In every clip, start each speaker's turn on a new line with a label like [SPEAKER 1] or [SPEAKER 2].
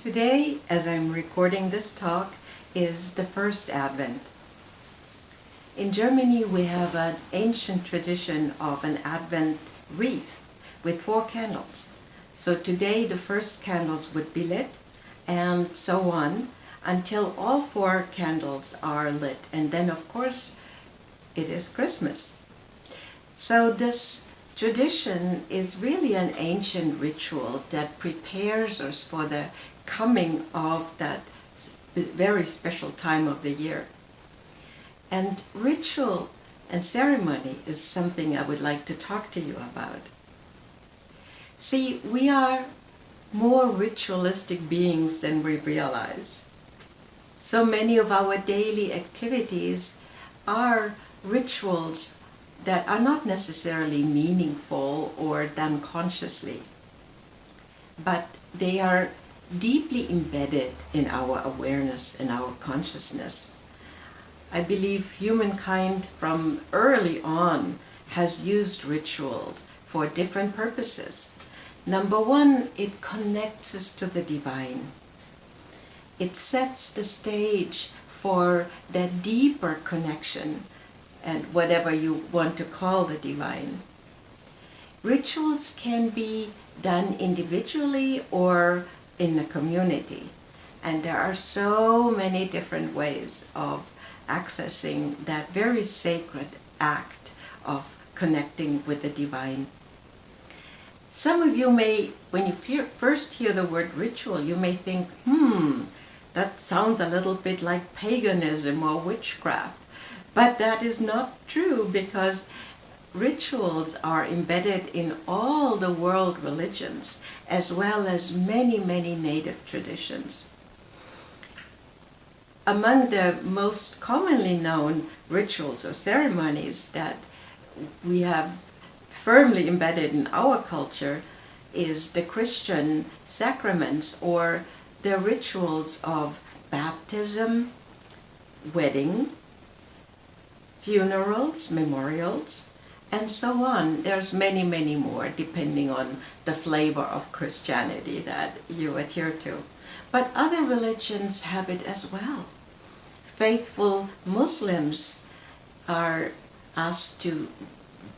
[SPEAKER 1] Today, as I'm recording this talk, is the first Advent. In Germany, we have an ancient tradition of an Advent wreath with 4 candles. So today the first candles would be lit, and so on, until all 4 candles are lit. And then, of course, it is Christmas. So this tradition is really an ancient ritual that prepares us for the coming of that very special time of the year. And ritual and ceremony is something I would like to talk to you about. See, we are more ritualistic beings than we realize. So many of our daily activities are rituals that are not necessarily meaningful or done consciously, but they are deeply embedded in our awareness and our consciousness. I believe humankind from early on has used rituals for different purposes. Number one, it connects us to the divine. It sets the stage for that deeper connection and whatever you want to call the divine. Rituals can be done individually or in a community, and there are so many different ways of accessing that very sacred act of connecting with the divine. Some of you may, when you first hear the word ritual, you may think, that sounds a little bit like paganism or witchcraft. But that is not true, because rituals are embedded in all the world religions, as well as many, many native traditions. Among the most commonly known rituals or ceremonies that we have firmly embedded in our culture is the Christian sacraments, or the rituals of baptism, wedding, funerals, memorials, and so on. There's many, many more, depending on the flavor of Christianity that you adhere to. But other religions have it as well. Faithful Muslims are asked to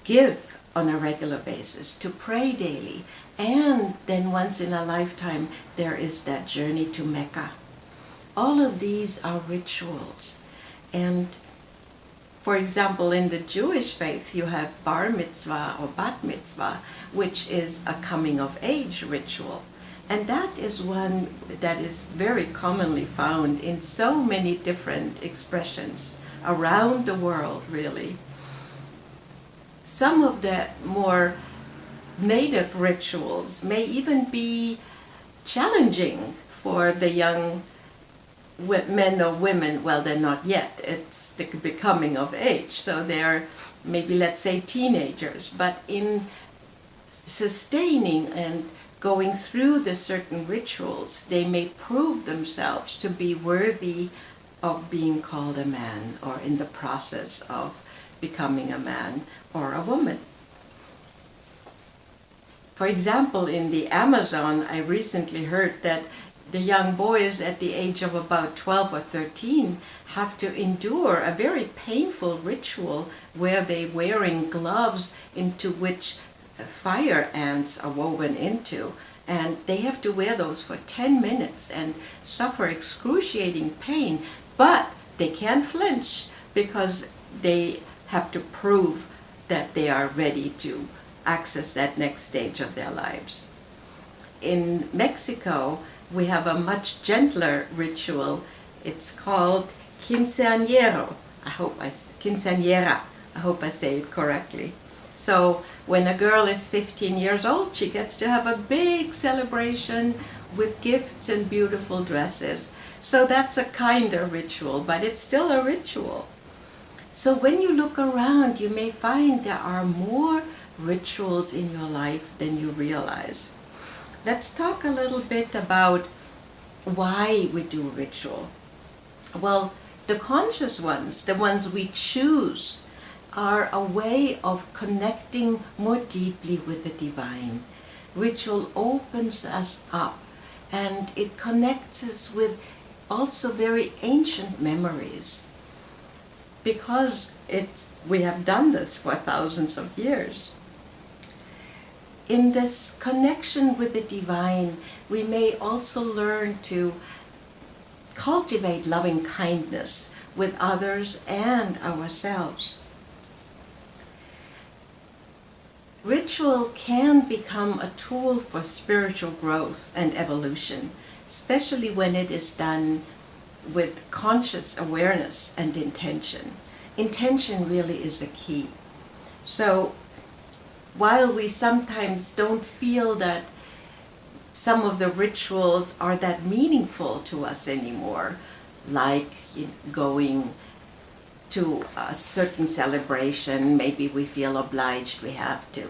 [SPEAKER 1] give on a regular basis, to pray daily, and then once in a lifetime there is that journey to Mecca. All of these are rituals. And for example, in the Jewish faith, you have bar mitzvah or bat mitzvah, which is a coming of age ritual. And that is one that is very commonly found in so many different expressions around the world, really. Some of the more native rituals may even be challenging for the young men or women. Well, they're not yet. It's the becoming of age. So they're maybe, let's say, teenagers. But in sustaining and going through the certain rituals, they may prove themselves to be worthy of being called a man, or in the process of becoming a man or a woman. For example, in the Amazon, I recently heard that the young boys at the age of about 12 or 13 have to endure a very painful ritual where they're wearing gloves into which fire ants are woven into. And they have to wear those for 10 minutes and suffer excruciating pain, but they can't flinch because they have to prove that they are ready to access that next stage of their lives. In Mexico, we have a much gentler ritual. It's called quinceañero. Quinceañera. I hope I say it correctly. So when a girl is 15 years old, she gets to have a big celebration with gifts and beautiful dresses. So that's a kinder ritual, but it's still a ritual. So when you look around, you may find there are more rituals in your life than you realize. Let's talk a little bit about why we do ritual. Well, the conscious ones, the ones we choose, are a way of connecting more deeply with the divine. Ritual opens us up and it connects us with also very ancient memories, because we have done this for thousands of years. In this connection with the divine, we may also learn to cultivate loving kindness with others and ourselves. Ritual can become a tool for spiritual growth and evolution, especially when it is done with conscious awareness and intention. Intention really is a key. So while we sometimes don't feel that some of the rituals are that meaningful to us anymore, like going to a certain celebration, maybe we feel obliged we have to.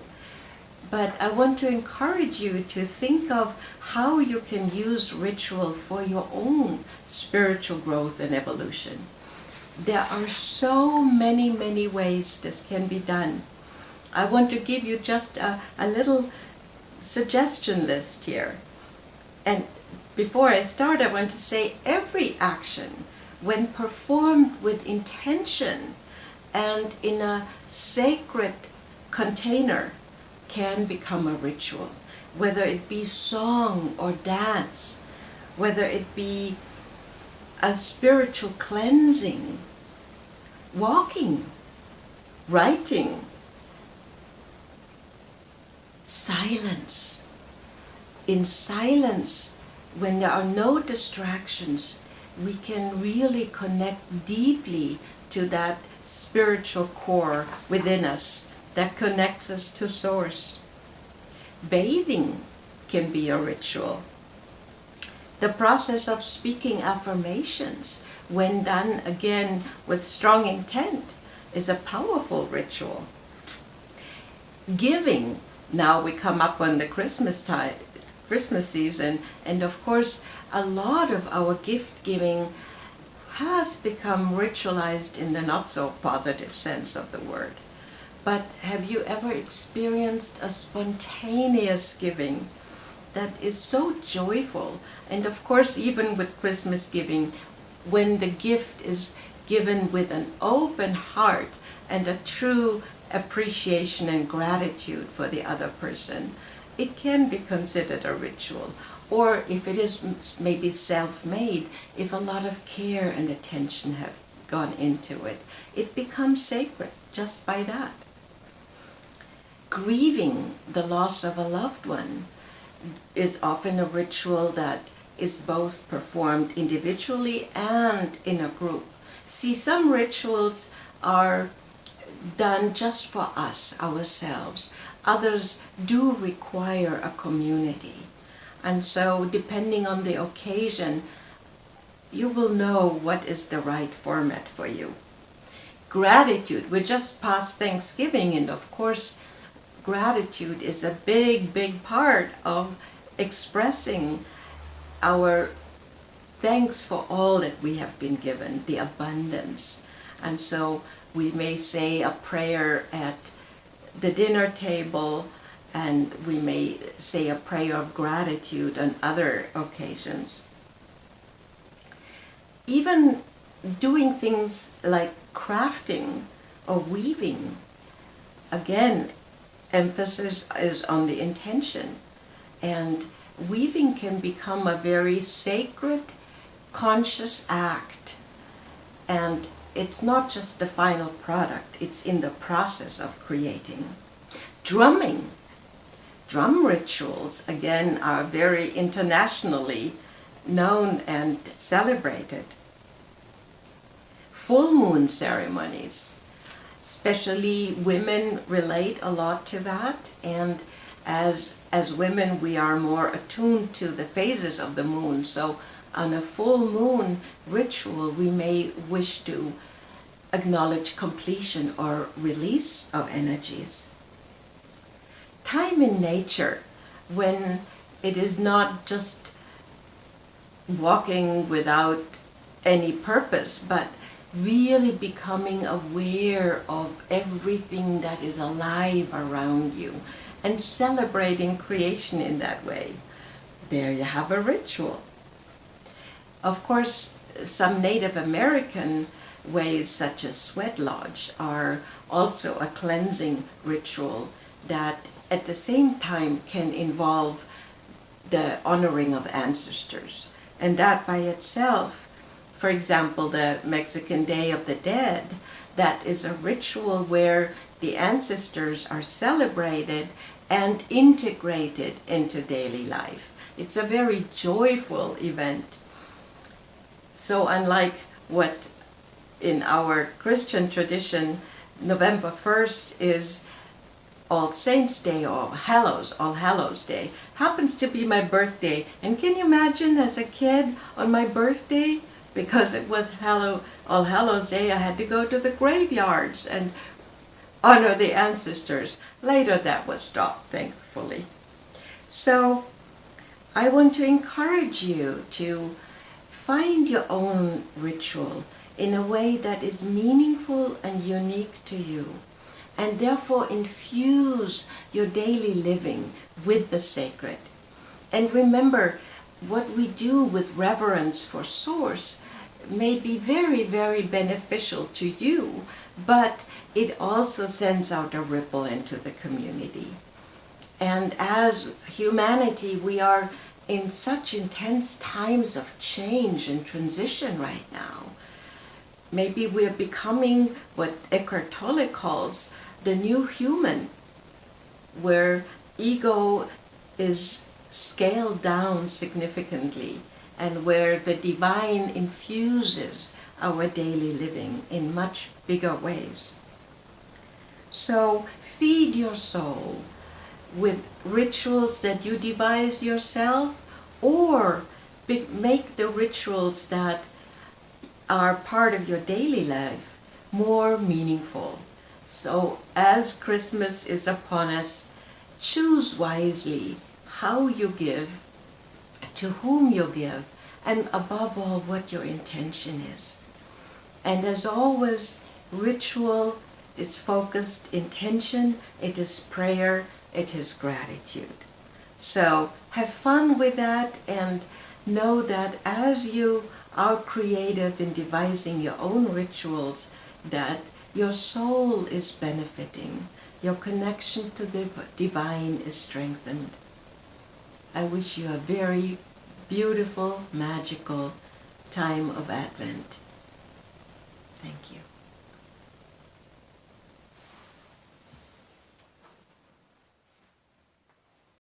[SPEAKER 1] But I want to encourage you to think of how you can use ritual for your own spiritual growth and evolution. There are so many, many ways this can be done. I want to give you just a little suggestion list here. And before I start, I want to say every action, when performed with intention and in a sacred container, can become a ritual. Whether it be song or dance, whether it be a spiritual cleansing, walking, writing, silence. In silence, when there are no distractions, we can really connect deeply to that spiritual core within us that connects us to Source. Bathing can be a ritual. The process of speaking affirmations, when done again with strong intent, is a powerful ritual. Giving, now we come up on the Christmas season, and of course a lot of our gift giving has become ritualized in the not so positive sense of the word. But have you ever experienced a spontaneous giving that is so joyful? And of course, even with Christmas giving, when the gift is given with an open heart and a true appreciation and gratitude for the other person, it can be considered a ritual. Or if it is maybe self-made, if a lot of care and attention have gone into it, it becomes sacred just by that. Grieving the loss of a loved one is often a ritual that is both performed individually and in a group. See, some rituals are done just for us, ourselves. Others do require a community. And so, depending on the occasion, you will know what is the right format for you. Gratitude. We just passed Thanksgiving, and of course, gratitude is a big, big part of expressing our thanks for all that we have been given, the abundance. And so we may say a prayer at the dinner table, and we may say a prayer of gratitude on other occasions. Even doing things like crafting or weaving, again, emphasis is on the intention. And weaving can become a very sacred, conscious act. And it's not just the final product, it's in the process of creating. Drumming. Drum rituals, again, are very internationally known and celebrated. Full moon ceremonies, especially women relate a lot to that, and as women we are more attuned to the phases of the moon, so on a full moon ritual we may wish to acknowledge completion or release of energies. Time in nature, when it is not just walking without any purpose, but really becoming aware of everything that is alive around you and celebrating creation in that way. there you have a ritual. Of course, some Native American ways, such as sweat lodge, are also a cleansing ritual that at the same time can involve the honoring of ancestors. And that by itself, for example, the Mexican Day of the Dead, that is a ritual where the ancestors are celebrated and integrated into daily life. It's a very joyful event. So unlike what in our Christian tradition, November 1st is All Saints' Day or All Hallows Day, happens to be my birthday. And can you imagine, as a kid on my birthday, because it was All Hallows Day, I had to go to the graveyards and honor the ancestors. Later that was dropped, thankfully. So I want to encourage you to find your own ritual in a way that is meaningful and unique to you, and therefore infuse your daily living with the sacred. And remember, what we do with reverence for Source may be very, very beneficial to you, but it also sends out a ripple into the community. And as humanity, we are in such intense times of change and transition right now. Maybe we're becoming what Eckhart Tolle calls the new human, where ego is scaled down significantly and where the divine infuses our daily living in much bigger ways. So feed your soul with rituals that you devise yourself, or make the rituals that are part of your daily life more meaningful. So as Christmas is upon us, choose wisely how you give, to whom you give, and above all, what your intention is. And as always, ritual is focused intention, it is prayer, it is gratitude. So have fun with that, and know that as you are creative in devising your own rituals, that your soul is benefiting, your connection to the divine is strengthened. I wish you a very beautiful, magical time of Advent. Thank you.